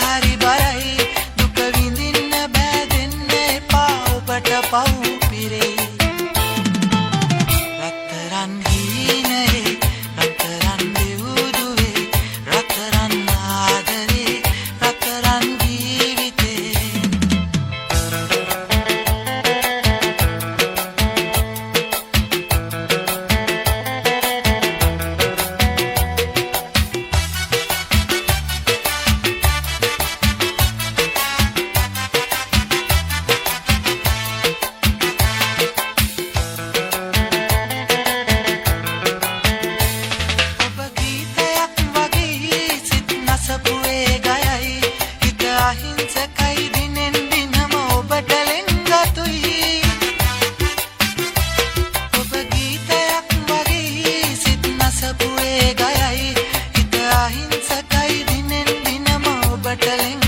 හරි බරයි දුක විඳින්න බෑ දෙන්න එපා ඔබට පව් පිරේ රත්තරන් හීනයේ රත්තරන් දෙවුදුවේ රත්තරන් ආදරේ රත්තරන් ජීවිතේ අහිංසකයි දිනෙන් දිනම ඔබට ලෙන්ගතුයි ඔබ ගීතයක් වගේ සිත් නසපුවේ ගයයි හිත අහිංසකයි දිනෙන් දිනම ඔබට ලෙන්ගතුයි